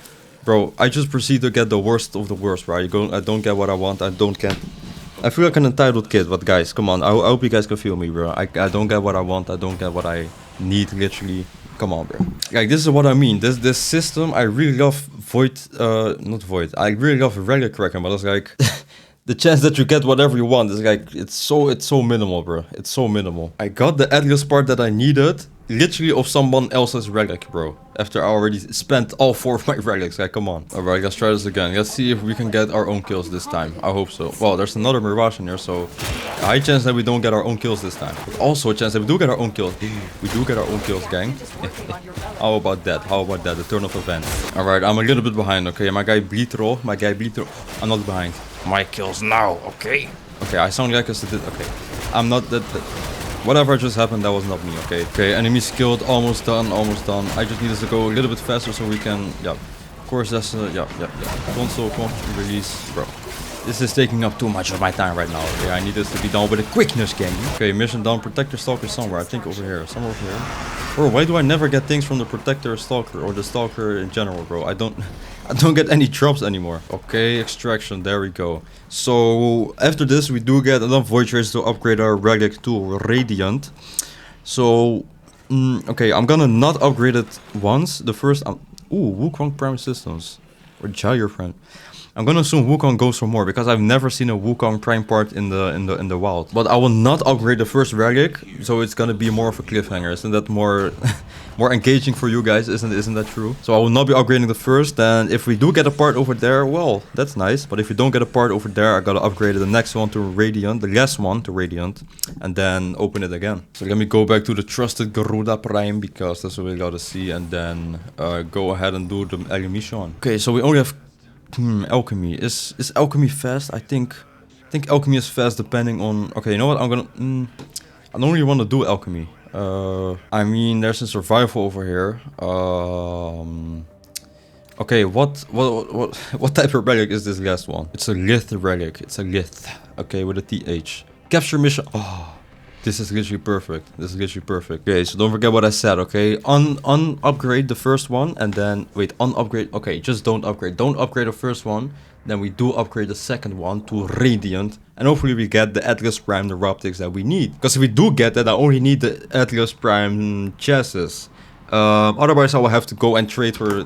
bro, I just proceed to get the worst of the worst, right? I don't get what I want. I feel like an entitled kid, but guys, come on. I hope you guys can feel me, bro. I don't get what I want. I don't get what I need, literally. Come on, bro. Like, this is what I mean. This system, I really love not Void. I really love Relic Reckon, but it's like the chance that you get whatever you want is like, it's so minimal, bro. It's so minimal. I got the Atlas part that I needed, literally of someone else's relic, bro. After I already spent all 4 of my relics. Like, come on. Alright, let's try this again. Let's see if we can get our own kills this time. I hope so. Well, there's another Mirage in here, so a high chance that we don't get our own kills this time. But also a chance that we do get our own kills. We do get our own kills, gang. How about that? The turn of events. Alright, I'm a little bit behind, okay? My guy Bleetroll. I'm not behind. My kills now, okay? Okay, I sound like a did. Okay, I'm not that. Whatever just happened, that was not me, okay? Okay, enemies killed, almost done. I just need us to go a little bit faster so we can, yeah. Of course, that's, yeah. Console release, bro. This is taking up too much of my time right now, okay? I need this to be done with a quickness game. Okay, mission done. Protector Stalker somewhere. I think over here. Somewhere over here. Bro, why do I never get things from the Protector Stalker or the Stalker in general, bro? I don't get any drops anymore. Okay, extraction. There we go. So after this, we do get enough Void Rays to upgrade our relic to Radiant. So, okay, I'm gonna not upgrade it once. The first, Wukong Prime Systems or Gyre Friend. I'm gonna assume Wukong goes for more because I've never seen a Wukong Prime part in the wild. But I will not upgrade the first relic, so it's gonna be more of a cliffhanger. Isn't that more more engaging for you guys? Isn't that true? So I will not be upgrading the first. And if we do get a part over there, well, that's nice. But if we don't get a part over there, I gotta upgrade the next one to Radiant, the last one to Radiant, and then open it again. So let me go back to the trusted Garuda Prime because that's what we gotta see, and then go ahead and do the Elimission. Okay, so we only have. Alchemy. Is alchemy fast? I think alchemy is fast depending on. Okay, you know what? I'm gonna. I don't really want to do alchemy. I mean, there's a survival over here. Okay, what type of relic is this last one? It's a lith relic. It's a lith. Okay, with a TH. Capture mission. Oh. This is literally perfect. Okay, so don't forget what I said, okay? Upgrade the first one and then wait, upgrade. Okay, just don't upgrade. Don't upgrade the first one. Then we do upgrade the second one to Radiant. And hopefully we get the Atlas Prime Neuroptics that we need. Because if we do get that, I only need the Atlas Prime chassis. Otherwise I will have to go and trade for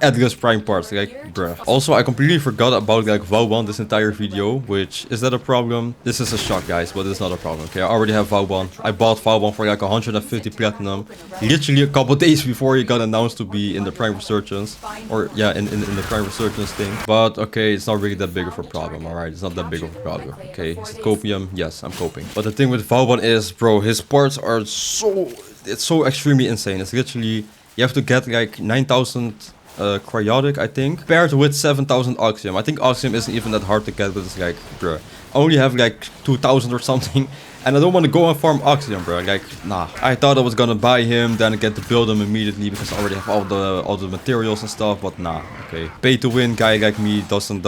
Atlas Prime parts, like, bruh. Also, I completely forgot about, like, Vauban this entire video, which, is that a problem? This is a shock, guys, but it's not a problem, okay? I already have Vauban. I bought Vauban for, like, 150 platinum, literally a couple days before he got announced to be in the Prime Resurgence, or, yeah, in the Prime Resurgence thing. But, okay, it's not really that big of a problem, alright? It's not that big of a problem, okay? Is it copium? Yes, I'm coping. But the thing with Vauban is, bro, his parts are so... It's so extremely insane. It's literally... You have to get, like, 9,000... cryotic, I think, paired with 7,000 oxium. I think oxium isn't even that hard to get, but it's like, bruh, I only have like 2,000 or something, and I don't want to go and farm oxium, bro. Like, nah. I thought I was gonna buy him, then get to build him immediately because I already have all the materials and stuff, but nah. Okay, pay to win guy like me doesn't.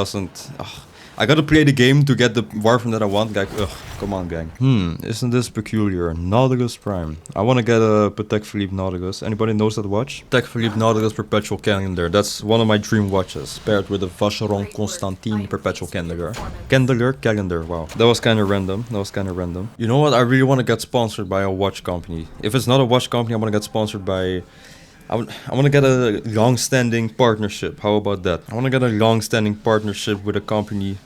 Ugh. I gotta play the game to get the Warframe that I want. Like, ugh, come on, gang. Isn't this peculiar? Nautilus Prime. I wanna get a Patek Philippe Nautilus. Anybody knows that watch? Patek Philippe Nautilus Perpetual Calendar. That's one of my dream watches, paired with a Vacheron Constantin Perpetual Calendar. Calendar. Wow, that was kind of random. You know what? I really want to get sponsored by a watch company. If it's not a watch company, I want to get sponsored by. I want to get a long-standing partnership. How about that? I want to get a long-standing partnership with a company.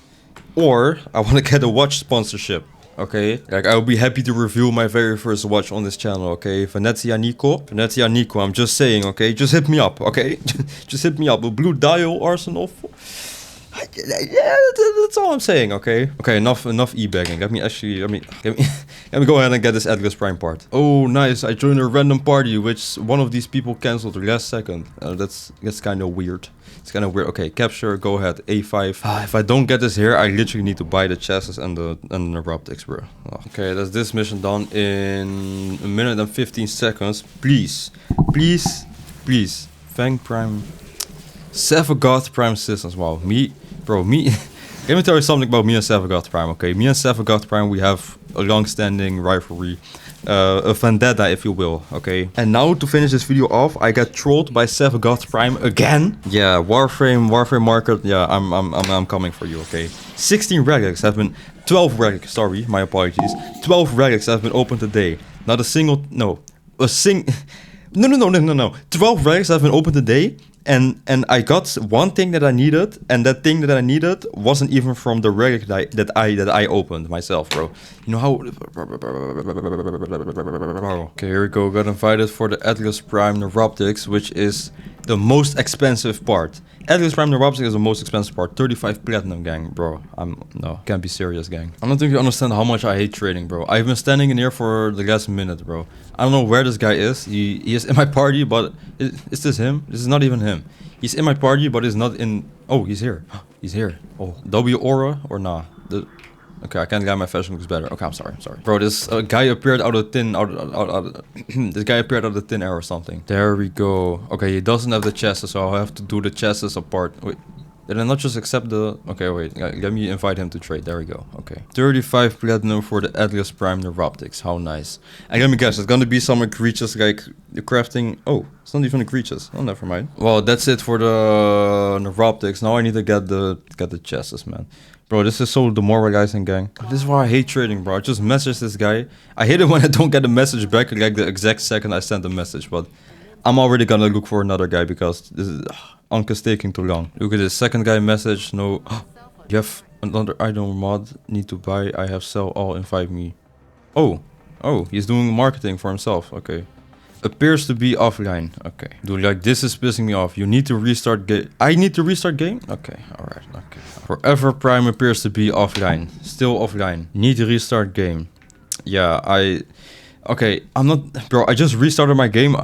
Or I want to get a watch sponsorship, okay? Like, I will be happy to review my very first watch on this channel, okay? Venezia Nico, I'm just saying, okay? Just hit me up, okay? Just hit me up. A blue dial Arsenal. Yeah, that's all I'm saying, okay? Okay, enough e-bagging. Let me go ahead and get this Atlas Prime part. Oh, nice. I joined a random party, which one of these people cancelled last second. That's kind of weird. It's kind of weird. Okay, capture, go ahead. A5. If I don't get this here, I literally need to buy the chassis and the neuroptics, bro. Oh. Okay, that's this mission done in 1 minute and 15 seconds. Please. Fang Prime. Savagoth Prime Systems. Wow, Let me tell you something about me and Savagoth Prime, okay? Me and Savagoth Prime, we have a long-standing rivalry. A vendetta, if you will, okay? And now, to finish this video off, I got trolled by Savagoth Prime again. Yeah, Warframe market, yeah, I'm coming for you, okay? 16 relics have been... 12 relics, sorry, my apologies. 12 relics have been opened today. Not a single... No. No. 12 relics have been opened today. And I got one thing that I needed, and that thing that I needed wasn't even from the relic that I opened myself, bro. You know how? Okay, here we go. Got invited for the Atlas Prime Neuroptics, which is the most expensive part. Atlas Prime Neuroptics is the most expensive part. 35 platinum, gang, bro. No, can't be serious, gang. I don't think you understand how much I hate trading, bro. I've been standing in here for the last minute, bro. I don't know where this guy is. He is in my party, but is this him? This is not even him. He's in my party, but he's not in... Oh, he's here. He's here. Oh, W aura or nah? Okay, I can't get my fashion looks better. Okay, I'm sorry. Bro, this guy appeared out of thin... this guy appeared out of thin air or something. There we go. Okay, he doesn't have the chassis, so I'll have to do the chassis apart. Wait. Did I not just accept the... Okay, wait. Let me invite him to trade. There we go. Okay. 35 platinum for the Atlas Prime Neuroptics. How nice. And let me guess, it's gonna be some egregious, like, the crafting... Oh, it's not even egregious. Oh, never mind. Well, that's it for the Neuroptics. Now I need to get the chassis, man. Bro, this is so demoralizing, gang. This is why I hate trading, bro. I just message this guy. I hate it when I don't get a message back, like the exact second I send a message, but... I'm already gonna look for another guy because this is... Anke's taking too long. Look at this second guy message. No. You have another item mod. Need to buy. I have sell all. Invite me. Oh. He's doing marketing for himself. Okay. Appears to be offline. Okay. Dude, like this is pissing me off. You need to restart game. I need to restart game? Okay. Alright. Okay. Forever Prime appears to be offline. Still offline. Need to restart game. Yeah, Okay, I'm not... Bro, I just restarted my game.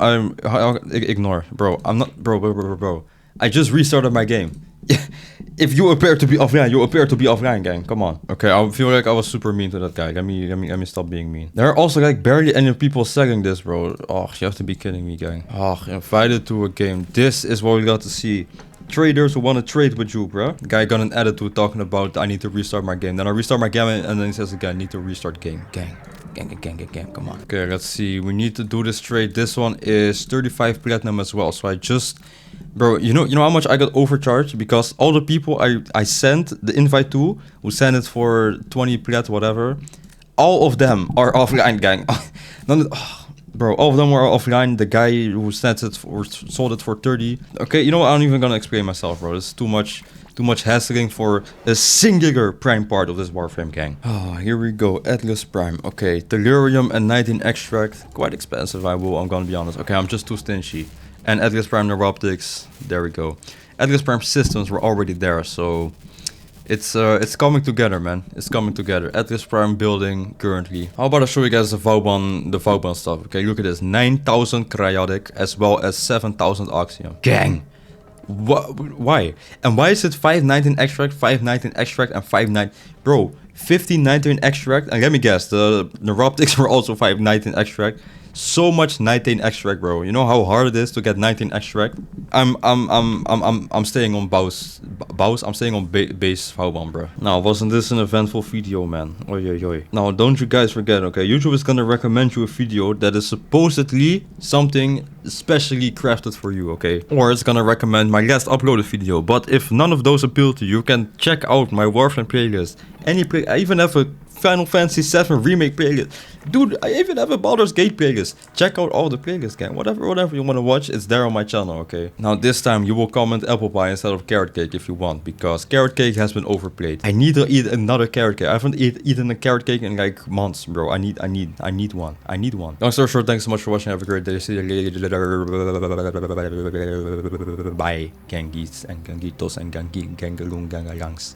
Ignore. Bro, I'm not... Bro. I just restarted my game. If you appear to be offline, you appear to be offline, gang. Come on. Okay, I feel like I was super mean to that guy. Let me stop being mean. There are also like barely any people selling this, bro. Oh, you have to be kidding me, gang. Oh, invited to a game. This is what we got to see. Traders who want to trade with you, bro. Guy got an attitude talking about I need to restart my game. Then I restart my game and then he says again, need to restart game. Gang, come on. Okay, let's see. We need to do this trade. This one is 35 platinum as well. So I just... Bro, you know how much I got overcharged? Because all the people I sent the invite to, who sent it for 20 plat, whatever, all of them are offline, gang. Bro, all of them were offline. The guy who sent it or sold it for 30. Okay, you know what? I'm not even gonna explain myself, bro. It's too much hassling for a singular prime part of this Warframe, gang. Oh, here we go. Atlas Prime. Okay, Tellurium and 19 extract. Quite expensive, I'm gonna be honest. Okay, I'm just too stingy. And Atlas Prime Neuroptics, there we go. Atlas Prime systems were already there, so it's coming together, man. It's coming together. Atlas Prime building currently. How about I show you guys the Vauban stuff? Okay, look at this. 9,000 cryotic as well as 7,000 oxium. Gang! Why? And why is it 519 extract, 519 extract, and 59? Bro, 1519 extract, and let me guess, the neuroptics were also 519 extract. So much 19 extract, bro. You know how hard it is to get 19 extract. I'm staying on Baus. I'm staying on base Vauban, bro. Now, wasn't this an eventful video, man? Oi, oi, oi. Now, don't you guys forget, okay? YouTube is gonna recommend you a video that is supposedly something specially crafted for you, okay? Or it's gonna recommend my last uploaded video. But if none of those appeal to you, you can check out my Warframe playlist. I even have a Final Fantasy VII Remake playlist. Dude, I even have a Baldur's Gate playlist. Check out all the playlists, gang. Whatever you want to watch, it's there on my channel, okay? Now, this time, you will comment apple pie instead of carrot cake if you want, because carrot cake has been overplayed. I need to eat another carrot cake. I haven't eaten a carrot cake in like months, bro. I need one. I need one. Long story short, thanks so much for watching. Have a great day. See you later. Bye, gangies and gangitos and gangalung gangalangs.